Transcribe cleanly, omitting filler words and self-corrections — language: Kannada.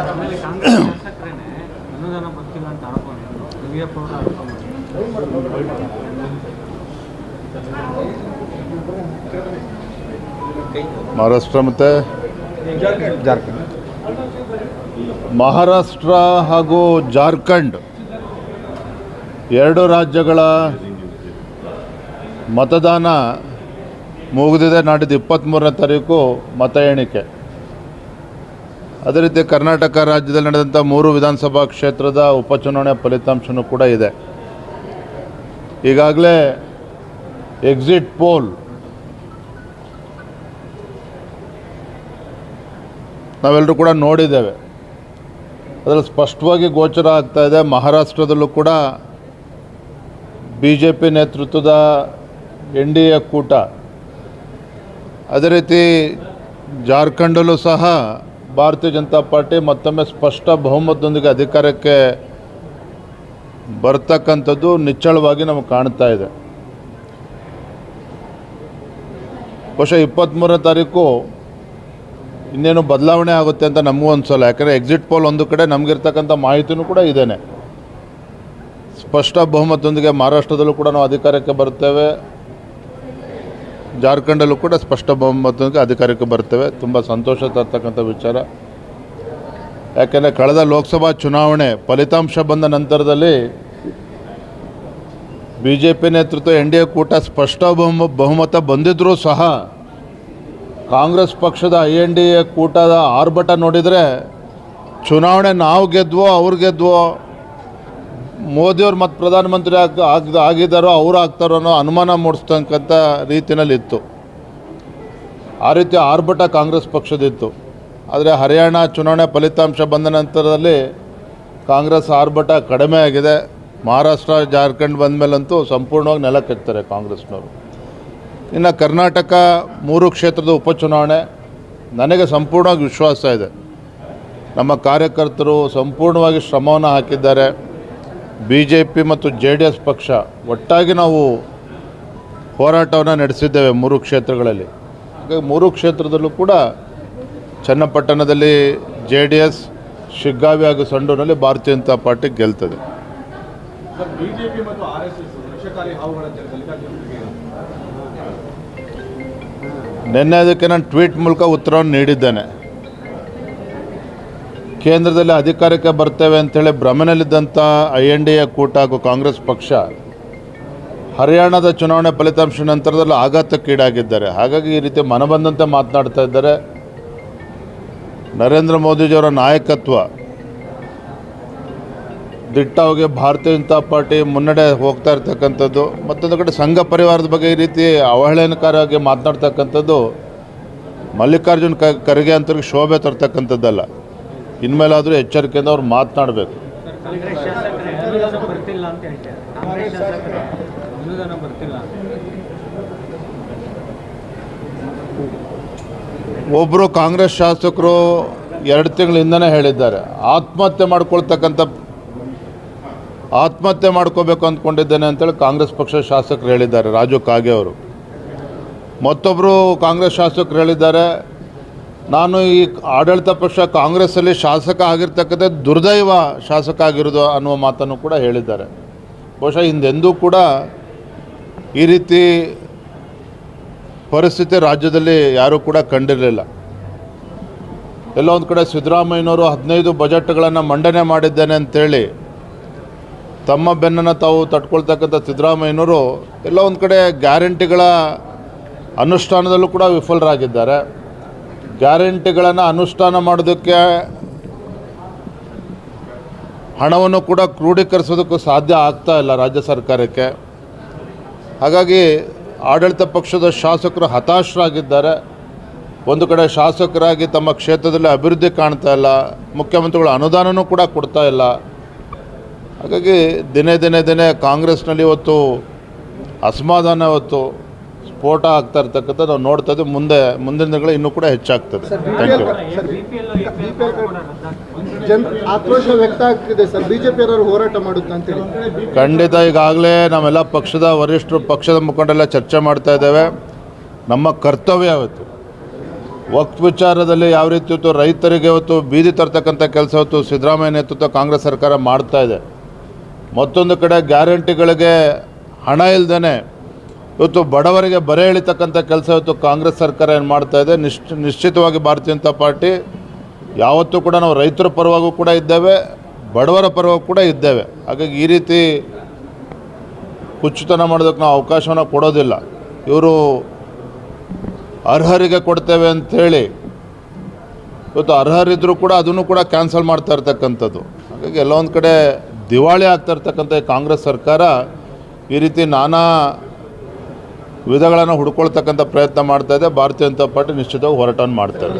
ಆಮೇಲೆ ಕಾಂಗ್ರೆಸ್ ಶಾಸಕರೇನೆ ಅನುದಾನ ಬರ್ತಿಲ್ಲ ಅಂತ ಆರೋಪ ಯಡಿಯೂರಪ್ಪ ಅವರು ಆರೋಪ ಮಹಾರಾಷ್ಟ್ರ ಮತ್ತು ಜಾರ್ಖಂಡ್ ಮಹಾರಾಷ್ಟ್ರ ಹಾಗೂ ಜಾರ್ಖಂಡ್ ಎರಡು ರಾಜ್ಯಗಳ ಮತದಾನ ಮುಗಿದಿದೆ. ನಾಡಿದ್ದು 23ನೇ ತಾರೀಕು ಮತ ಎಣಿಕೆ. ಅದೇ ರೀತಿ ಕರ್ನಾಟಕ ರಾಜ್ಯದಲ್ಲಿ ನಡೆದಂಥ 3 ವಿಧಾನಸಭಾ ಕ್ಷೇತ್ರದ ಉಪಚುನಾವಣೆ ಫಲಿತಾಂಶವೂ ಕೂಡ ಇದೆ. ಈಗಾಗಲೇ ಎಕ್ಸಿಟ್ ಪೋಲ್ ನಾವೆಲ್ಲರೂ ಕೂಡ ನೋಡಿದ್ದೇವೆ. ಅದರಲ್ಲಿ ಸ್ಪಷ್ಟವಾಗಿ ಗೋಚರ ಆಗ್ತಾ ಇದೆ. ಮಹಾರಾಷ್ಟ್ರದಲ್ಲೂ ಕೂಡ BJP ನೇತೃತ್ವದ NDA ಕೂಟ, ಅದೇ ರೀತಿ ಜಾರ್ಖಂಡಲ್ಲೂ ಸಹ ಭಾರತೀಯ ಜನತಾ ಪಾರ್ಟಿ ಮತ್ತೊಮ್ಮೆ ಸ್ಪಷ್ಟ ಬಹುಮತದೊಂದಿಗೆ ಅಧಿಕಾರಕ್ಕೆ ಬರ್ತಕ್ಕಂಥದ್ದು ನಿಚ್ಚಳವಾಗಿ ನಮಗೆ ಕಾಣ್ತಾ ಇದೆ. ಬಹುಶಃ 23ನೇ ತಾರೀಕು ಇನ್ನೇನು ಬದಲಾವಣೆ ಆಗುತ್ತೆ ಅಂತ ನಮಗೂ ಅನಿಸಲ್ಲ. ಯಾಕಂದರೆ ಎಕ್ಸಿಟ್ ಪೋಲ್ ಒಂದು ಕಡೆ ನಮಗಿರ್ತಕ್ಕಂಥ ಮಾಹಿತಿನೂ ಕೂಡ ಇದ್ದೇನೆ. ಸ್ಪಷ್ಟ ಬಹುಮತದೊಂದಿಗೆ ಮಹಾರಾಷ್ಟ್ರದಲ್ಲೂ ಕೂಡ ನಾವು ಅಧಿಕಾರಕ್ಕೆ ಬರ್ತೇವೆ, ಜಾರ್ಖಂಡಲ್ಲೂ ಕೂಡ ಸ್ಪಷ್ಟ ಬಹುಮತದೊಂದಿಗೆ ಅಧಿಕಾರಕ್ಕೆ ಬರ್ತೇವೆ. ತುಂಬ ಸಂತೋಷ ತರ್ತಕ್ಕಂಥ ವಿಚಾರ. ಯಾಕೆಂದರೆ ಕಳೆದ ಲೋಕಸಭಾ ಚುನಾವಣೆ ಫಲಿತಾಂಶ ಬಂದ ನಂತರದಲ್ಲಿ BJP ನೇತೃತ್ವ NDA ಕೂಟ ಸ್ಪಷ್ಟ ಬಹುಮತ ಬಂದಿದ್ದರೂ ಸಹ ಕಾಂಗ್ರೆಸ್ ಪಕ್ಷದ INDA ಕೂಟದ ಆರ್ಭಟ ನೋಡಿದರೆ ಚುನಾವಣೆ ನಾವು ಗೆದ್ವೋ ಅವ್ರು ಗೆದ್ವೋ, ಮೋದಿಯವ್ರು ಮತ್ತು ಪ್ರಧಾನಮಂತ್ರಿ ಆಗಿದ್ದಾರೋ ಅವ್ರು ಆಗ್ತಾರೋ ಅನ್ನೋ ಅನುಮಾನ ಮೂಡಿಸ್ತಕ್ಕಂಥ ರೀತಿಯಲ್ಲಿತ್ತು. ಆ ರೀತಿ ಆರ್ಭಟ ಕಾಂಗ್ರೆಸ್ ಪಕ್ಷದಿತ್ತು. ಆದರೆ ಹರಿಯಾಣ ಚುನಾವಣೆ ಫಲಿತಾಂಶ ಬಂದ ನಂತರದಲ್ಲಿ ಕಾಂಗ್ರೆಸ್ ಆರ್ಭಟ ಕಡಿಮೆ ಆಗಿದೆ. ಮಹಾರಾಷ್ಟ್ರ ಜಾರ್ಖಂಡ್ ಬಂದ ಮೇಲಂತೂ ಸಂಪೂರ್ಣವಾಗಿ ನೆಲಕ್ಕೆತ್ತಾರೆ ಕಾಂಗ್ರೆಸ್ನವರು. ಇನ್ನು ಕರ್ನಾಟಕ 3 ಕ್ಷೇತ್ರದ ಉಪಚುನಾವಣೆ ನನಗೆ ಸಂಪೂರ್ಣವಾಗಿ ವಿಶ್ವಾಸ ಇದೆ. ನಮ್ಮ ಕಾರ್ಯಕರ್ತರು ಸಂಪೂರ್ಣವಾಗಿ ಶ್ರಮವನ್ನು ಹಾಕಿದ್ದಾರೆ. BJP ಮತ್ತು JDS ಪಕ್ಷ ಒಟ್ಟಾಗಿ ನಾವು ಹೋರಾಟವನ್ನು ನಡೆಸಿದ್ದೇವೆ 3 ಕ್ಷೇತ್ರಗಳಲ್ಲಿ. ಹಾಗಾಗಿ 3 ಕ್ಷೇತ್ರದಲ್ಲೂ ಕೂಡ ಚನ್ನಪಟ್ಟಣದಲ್ಲಿ JDS, ಶಿಗ್ಗಾವಿ ಹಾಗೂ ಸಂಡೂರಿನಲ್ಲಿ ಭಾರತೀಯ ಜನತಾ ಪಾರ್ಟಿ ಗೆಲ್ತದೆ. ನಿನ್ನೆ ಅದಕ್ಕೆ ನಾನು ಟ್ವೀಟ್ ಮೂಲಕ ಉತ್ತರವನ್ನು ನೀಡಿದ್ದೇನೆ. ಕೇಂದ್ರದಲ್ಲಿ ಅಧಿಕಾರಕ್ಕೆ ಬರ್ತೇವೆ ಅಂಥೇಳಿ ಭ್ರಮೆನಲ್ಲಿದ್ದಂಥ INDA ಕೂಟ ಹಾಗೂ ಕಾಂಗ್ರೆಸ್ ಪಕ್ಷ ಹರಿಯಾಣದ ಚುನಾವಣೆ ಫಲಿತಾಂಶ ನಂತರದಲ್ಲಿ ಆಘಾತಕ್ಕೀಡಾಗಿದ್ದಾರೆ. ಹಾಗಾಗಿ ಈ ರೀತಿ ಮನಬಂದಂತೆ ಮಾತನಾಡ್ತಾ ಇದ್ದಾರೆ. ನರೇಂದ್ರ ಮೋದಿಜಿಯವರ ನಾಯಕತ್ವ ದಿಟ್ಟವಾಗಿ ಭಾರತೀಯ ಜನತಾ ಪಾರ್ಟಿ ಮುನ್ನಡೆ ಹೋಗ್ತಾ ಇರ್ತಕ್ಕಂಥದ್ದು. ಮತ್ತೊಂದು ಕಡೆ ಸಂಘ ಪರಿವಾರದ ಬಗ್ಗೆ ಈ ರೀತಿ ಅವಹೇಳನಕಾರಿಯಾಗಿ ಮಾತನಾಡ್ತಕ್ಕಂಥದ್ದು ಮಲ್ಲಿಕಾರ್ಜುನ್ ಖರ್ಗೆ ಅಂತವ್ರಿಗೆ ಶೋಭೆ ತರ್ತಕ್ಕಂಥದ್ದಲ್ಲ. ಇನ್ಮೇಲಾದರೂ ಎಚ್ಚರಿಕೆಯಿಂದ ಅವ್ರು ಮಾತನಾಡಬೇಕು. ಒಬ್ಬರು ಕಾಂಗ್ರೆಸ್ ಶಾಸಕರು 2 ತಿಂಗಳ ಹಿಂದನೇ ಹೇಳಿದ್ದಾರೆ, ಆತ್ಮಹತ್ಯೆ ಮಾಡ್ಕೋಬೇಕು ಅಂದ್ಕೊಂಡಿದ್ದೇನೆ ಅಂತೇಳಿ ಕಾಂಗ್ರೆಸ್ ಪಕ್ಷದ ಶಾಸಕರು ಹೇಳಿದ್ದಾರೆ, ರಾಜು ಕಾಗೆ ಅವರು. ಮತ್ತೊಬ್ಬರು ಕಾಂಗ್ರೆಸ್ ಶಾಸಕರು ಹೇಳಿದ್ದಾರೆ, ನಾನು ಈ ಆಡಳಿತ ಪಕ್ಷ ಕಾಂಗ್ರೆಸ್ಸಲ್ಲಿ ಶಾಸಕ ಆಗಿರ್ತಕ್ಕಂಥ ದುರ್ದೈವ ಶಾಸಕ ಆಗಿರೋದು ಅನ್ನುವ ಮಾತನ್ನು ಕೂಡ ಹೇಳಿದ್ದಾರೆ. ಬಹುಶಃ ಹಿಂದೆಂದೂ ಕೂಡ ಈ ರೀತಿ ಪರಿಸ್ಥಿತಿ ರಾಜ್ಯದಲ್ಲಿ ಯಾರೂ ಕೂಡ ಕಂಡಿರಲಿಲ್ಲ. ಎಲ್ಲೋ ಒಂದು ಕಡೆ ಸಿದ್ದರಾಮಯ್ಯನವರು 15 ಬಜೆಟ್ಗಳನ್ನು ಮಂಡನೆ ಮಾಡಿದ್ದೇನೆ ಅಂತೇಳಿ ತಮ್ಮ ಬೆನ್ನನ್ನು ತಾವು ತಟ್ಕೊಳ್ತಕ್ಕಂಥ ಸಿದ್ದರಾಮಯ್ಯನವರು ಎಲ್ಲೋ ಒಂದು ಕಡೆ ಗ್ಯಾರಂಟಿಗಳ ಅನುಷ್ಠಾನದಲ್ಲೂ ಕೂಡ ವಿಫಲರಾಗಿದ್ದಾರೆ. ಗ್ಯಾರಂಟಿಗಳನ್ನು ಅನುಷ್ಠಾನ ಮಾಡೋದಕ್ಕೆ ಹಣವನ್ನು ಕೂಡ ಕ್ರೋಢೀಕರಿಸೋದಕ್ಕೂ ಸಾಧ್ಯ ಆಗ್ತಾ ಇಲ್ಲ ರಾಜ್ಯ ಸರ್ಕಾರಕ್ಕೆ. ಹಾಗಾಗಿ ಆಡಳಿತ ಪಕ್ಷದ ಶಾಸಕರು ಹತಾಶರಾಗಿದ್ದಾರೆ. ಒಂದು ಕಡೆ ಶಾಸಕರಾಗಿ ತಮ್ಮ ಕ್ಷೇತ್ರದಲ್ಲಿ ಅಭಿವೃದ್ಧಿ ಕಾಣ್ತಾ ಇಲ್ಲ, ಮುಖ್ಯಮಂತ್ರಿಗಳು ಅನುದಾನನೂ ಕೂಡ ಕೊಡ್ತಾ ಇಲ್ಲ. ಹಾಗಾಗಿ ದಿನೇ ಕಾಂಗ್ರೆಸ್ನಲ್ಲಿ ಇವತ್ತು ಅಸಮಾಧಾನ, ಇವತ್ತು ಸ್ಫೋಟ ಆಗ್ತಾ ಇರ್ತಕ್ಕಂಥ ನಾವು ನೋಡ್ತಾ ಇದ್ದೀವಿ. ಮುಂದಿನ ದಿನಗಳು ಇನ್ನೂ ಕೂಡ ಹೆಚ್ಚಾಗ್ತದೆ. Thank you. ಆಕ್ರೋಶ ವ್ಯಕ್ತ ಆಗ್ತಿದೆ ಸರ್, BJP ಹೋರಾಟ ಮಾಡುತ್ತಾ ಅಂತೇಳಿ. ಖಂಡಿತ ಈಗಾಗಲೇ ನಾವೆಲ್ಲ ಪಕ್ಷದ ವರಿಷ್ಠರು, ಪಕ್ಷದ ಮುಖಂಡರೆಲ್ಲ ಚರ್ಚೆ ಮಾಡ್ತಾ ಇದ್ದೇವೆ. ನಮ್ಮ ಕರ್ತವ್ಯ ಇವತ್ತು ವಕ್ಫ್ ವಿಚಾರದಲ್ಲಿ ಯಾವ ರೀತಿ ಇವತ್ತು ರೈತರಿಗೆ ಇವತ್ತು ಬೀದಿ ತರ್ತಕ್ಕಂಥ ಕೆಲಸ ಇವತ್ತು ಸಿದ್ದರಾಮಯ್ಯ ನೇತೃತ್ವ ಕಾಂಗ್ರೆಸ್ ಸರ್ಕಾರ ಮಾಡ್ತಾ ಇದೆ. ಮತ್ತೊಂದು ಕಡೆ ಗ್ಯಾರಂಟಿಗಳಿಗೆ ಹಣ ಇಲ್ಲದೇ ಇವತ್ತು ಬಡವರಿಗೆ ಬರೆ ಎಳಿತಕ್ಕಂಥ ಕೆಲಸ ಇವತ್ತು ಕಾಂಗ್ರೆಸ್ ಸರ್ಕಾರ ಏನು ಮಾಡ್ತಾ ಇದೆ. ನಿಶ್ಚಿತವಾಗಿ ಭಾರತೀಯ ಜನತಾ ಪಾರ್ಟಿ ಯಾವತ್ತೂ ಕೂಡ ನಾವು ರೈತರ ಪರವಾಗೂ ಕೂಡ ಇದ್ದೇವೆ, ಬಡವರ ಪರವಾಗೂ ಕೂಡ ಇದ್ದೇವೆ. ಹಾಗಾಗಿ ಈ ರೀತಿ ಹುಚ್ಚುತನ ಮಾಡೋದಕ್ಕೆ ನಾವು ಅವಕಾಶವನ್ನು ಕೊಡೋದಿಲ್ಲ. ಇವರು ಅರ್ಹರಿಗೆ ಕೊಡ್ತೇವೆ ಅಂಥೇಳಿ ಇವತ್ತು ಅರ್ಹರಿದ್ದರೂ ಕೂಡ ಅದನ್ನು ಕೂಡ ಕ್ಯಾನ್ಸಲ್ ಮಾಡ್ತಾ ಇರ್ತಕ್ಕಂಥದ್ದು. ಹಾಗಾಗಿ ಎಲ್ಲ ಒಂದು ಕಡೆ ದಿವಾಳಿ ಆಗ್ತಾ ಇರ್ತಕ್ಕಂಥ ಕಾಂಗ್ರೆಸ್ ಸರ್ಕಾರ ಈ ರೀತಿ ನಾನಾ ವಿಧಗಳನ್ನು ಹುಡ್ಕೊಳ್ತಕ್ಕಂಥ ಪ್ರಯತ್ನ ಮಾಡ್ತಾ ಇದೆ. ಭಾರತೀಯ ಜನತಾ ಪಾರ್ಟಿ ನಿಶ್ಚಿತವಾಗಿ ಹೋರಾಟವನ್ನು ಮಾಡ್ತಾ ಇದೆ.